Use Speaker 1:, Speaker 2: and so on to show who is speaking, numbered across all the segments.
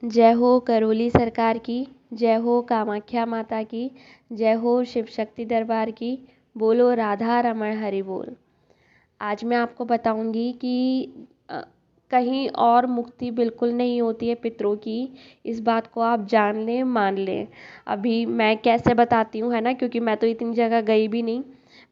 Speaker 1: जय हो करौली सरकार की, जय हो कामाख्या माता की, जय हो शिव शक्ति दरबार की, बोलो राधा रमण हरि बोल। आज मैं आपको बताऊंगी कि कहीं और मुक्ति बिल्कुल नहीं होती है पितरों की। इस बात को आप जान लें, मान लें। अभी मैं कैसे बताती हूँ, है ना, क्योंकि मैं तो इतनी जगह गई भी नहीं,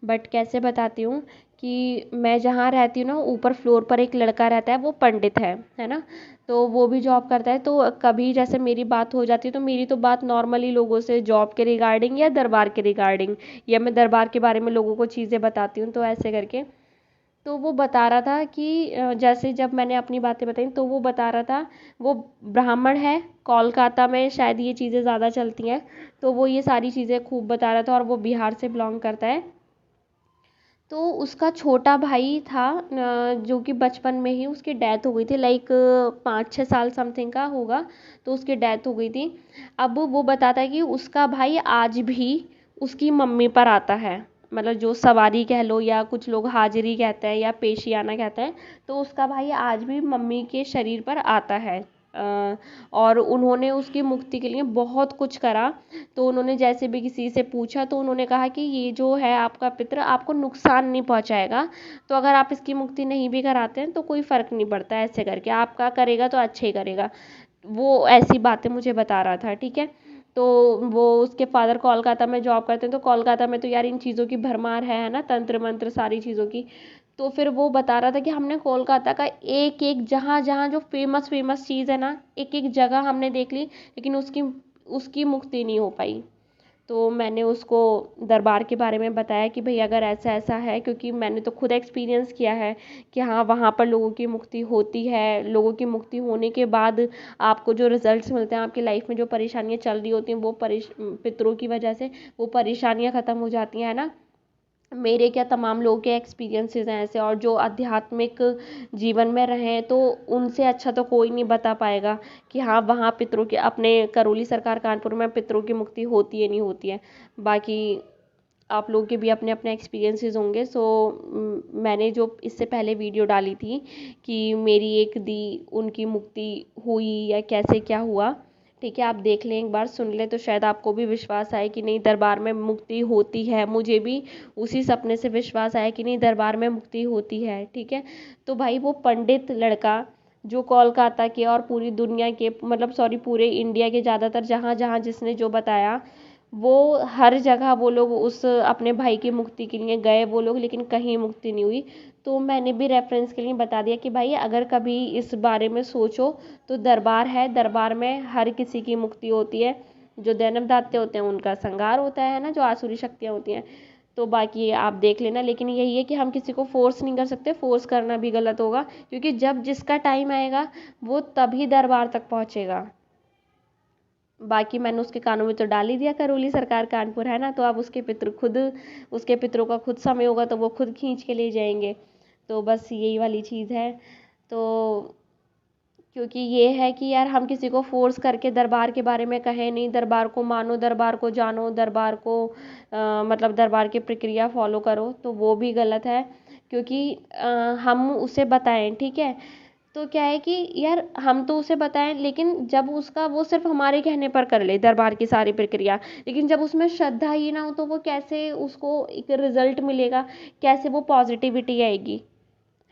Speaker 1: बट कैसे बताती हूँ कि मैं जहाँ रहती हूँ ना, ऊपर फ्लोर पर एक लड़का रहता है, वो पंडित है ना। तो वो भी जॉब करता है। तो कभी जैसे मेरी बात हो जाती है, तो मेरी तो बात नॉर्मली लोगों से जॉब के रिगार्डिंग या दरबार के रिगार्डिंग, या मैं दरबार के बारे में लोगों को चीज़ें बताती हूँ, तो ऐसे करके। तो वो बता रहा था कि जैसे जब मैंने अपनी बातें बताई, तो वो बता रहा था, वो ब्राह्मण है, कोलकाता में शायद ये चीज़ें ज़्यादा चलती हैं। तो वो ये सारी चीज़ें खूब बता रहा था, और वो बिहार से बिलोंग करता है। तो उसका छोटा भाई था, जो कि बचपन में ही उसकी डेथ हो गई थी, लाइक 5-6 साल समथिंग का होगा। तो उसकी डेथ हो गई थी। अब वो बताता है कि उसका भाई आज भी उसकी मम्मी पर आता है, मतलब जो सवारी कह लो, या कुछ लोग हाजिरी कहते हैं, या पेशियाना कहते हैं। तो उसका भाई आज भी मम्मी के शरीर पर आता है। और उन्होंने उसकी मुक्ति के लिए बहुत कुछ करा। तो उन्होंने जैसे भी किसी से पूछा, तो उन्होंने कहा कि ये जो है आपका पितर आपको नुकसान नहीं पहुंचाएगा, तो अगर आप इसकी मुक्ति नहीं भी कराते हैं तो कोई फ़र्क नहीं पड़ता, ऐसे करके आपका करेगा तो अच्छे ही करेगा। वो ऐसी बातें मुझे बता रहा था, ठीक है। तो वो उसके फादर कोलकाता में जॉब करते हैं, तो कोलकाता में तो यार इन चीज़ों की भरमार है ना, तंत्र मंत्र सारी चीज़ों की। तो फिर वो बता रहा था कि हमने कोलकाता का एक एक जहाँ जहाँ जो फेमस फेमस चीज़ है ना, एक एक जगह हमने देख ली, लेकिन उसकी उसकी मुक्ति नहीं हो पाई। तो मैंने उसको दरबार के बारे में बताया कि भाई अगर ऐसा ऐसा है, क्योंकि मैंने तो खुद एक्सपीरियंस किया है कि हाँ, वहाँ पर लोगों की मुक्ति होती है। लोगों की मुक्ति होने के बाद आपको जो रिजल्ट्स मिलते हैं, आपकी लाइफ में जो परेशानियाँ चल रही होती हैं, वो पितरों की वजह से वो परेशानियाँ ख़त्म हो जाती हैं, है ना। मेरे क्या, तमाम लोगों के एक्सपीरियंसेस हैं ऐसे, और जो आध्यात्मिक जीवन में रहे हैं, तो उनसे अच्छा तो कोई नहीं बता पाएगा कि हाँ, वहाँ पितरों की, अपने करौली सरकार कानपुर में पितरों की मुक्ति होती है नहीं होती है। बाकी आप लोगों के भी अपने अपने एक्सपीरियंसेस होंगे। सो मैंने जो इससे पहले वीडियो डाली थी कि मेरी एक दी उनकी मुक्ति हुई या कैसे क्या हुआ, ठीक है, आप देख लें, एक बार सुन लें, तो शायद आपको भी विश्वास आए कि नहीं, दरबार में मुक्ति होती है। मुझे भी उसी सपने से विश्वास आया कि नहीं, दरबार में मुक्ति होती है, ठीक है। तो भाई वो पंडित लड़का, जो कोलकाता के और पूरी दुनिया के, मतलब सॉरी, पूरे इंडिया के ज़्यादातर जहाँ जहाँ जिसने जो बताया, वो हर जगह वो लोग उस अपने भाई की मुक्ति के लिए गए वो लोग, लेकिन कहीं मुक्ति नहीं हुई। तो मैंने भी रेफरेंस के लिए बता दिया कि भाई अगर कभी इस बारे में सोचो, तो दरबार है, दरबार में हर किसी की मुक्ति होती है। जो दैनव दाते होते हैं उनका संहार होता है ना, जो आसुरी शक्तियाँ होती हैं। तो बाकी आप देख लेना, लेकिन यही है कि हम किसी को फोर्स नहीं कर सकते, फोर्स करना भी गलत होगा, क्योंकि जब जिसका टाइम आएगा वो तभी दरबार तक पहुँचेगा। बाकी मैंने उसके कानों में तो डाल ही दिया, करौली सरकार कानपुर, है ना। तो अब उसके पितृ खुद, उसके पितरों का खुद समय होगा तो वो खुद खींच के ले जाएंगे। तो बस यही वाली चीज़ है। तो क्योंकि ये है कि यार, हम किसी को फोर्स करके दरबार के बारे में कहें नहीं, दरबार को मानो, दरबार को जानो, दरबार को मतलब दरबार की प्रक्रिया फॉलो करो, तो वो भी गलत है। क्योंकि हम उसे बताएं, ठीक है, तो क्या है कि यार, हम तो उसे बताएं, लेकिन जब उसका वो सिर्फ हमारे कहने पर कर ले दरबार की सारी प्रक्रिया, लेकिन जब उसमें श्रद्धा ही ना हो, तो वो कैसे उसको एक रिजल्ट मिलेगा, कैसे वो पॉजिटिविटी आएगी,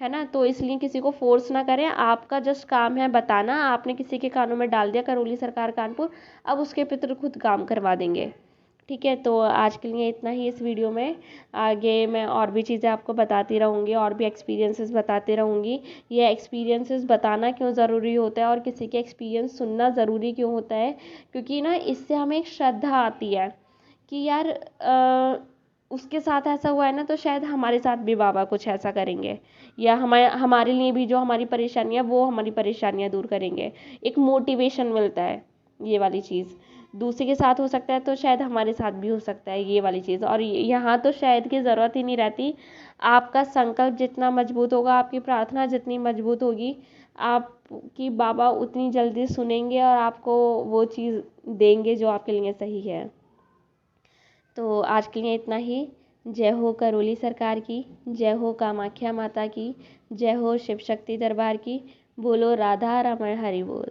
Speaker 1: है ना। तो इसलिए किसी को फोर्स ना करें, आपका जस्ट काम है बताना। आपने किसी के कानों में डाल दिया करौली सरकार कानपुर, अब उसके पितृ खुद काम करवा देंगे, ठीक है। तो आज के लिए इतना ही इस वीडियो में। आगे मैं और भी चीज़ें आपको बताती रहूँगी, और भी एक्सपीरियंसेस बताती रहूँगी। ये एक्सपीरियंसेस बताना क्यों ज़रूरी होता है, और किसी के एक्सपीरियंस सुनना ज़रूरी क्यों होता है, क्योंकि ना, इससे हमें एक श्रद्धा आती है कि यार, उसके साथ ऐसा हुआ है ना, तो शायद हमारे साथ भी बाबा कुछ ऐसा करेंगे, या हमारे हमारे लिए भी जो हमारी परेशानियाँ, वो हमारी परेशानियाँ दूर करेंगे। एक मोटिवेशन मिलता है, ये वाली चीज़ दूसरे के साथ हो सकता है, तो शायद हमारे साथ भी हो सकता है, ये वाली चीज़। और यहाँ तो शायद की ज़रूरत ही नहीं रहती। आपका संकल्प जितना मजबूत होगा, आपकी प्रार्थना जितनी मजबूत होगी, आपकी बाबा उतनी जल्दी सुनेंगे, और आपको वो चीज़ देंगे जो आपके लिए सही है। तो आज के लिए इतना ही। जय हो करौली सरकार की, जय हो कामाख्या माता की, जय हो शिव शक्ति दरबार की, बोलो राधा रमण हरि बोल।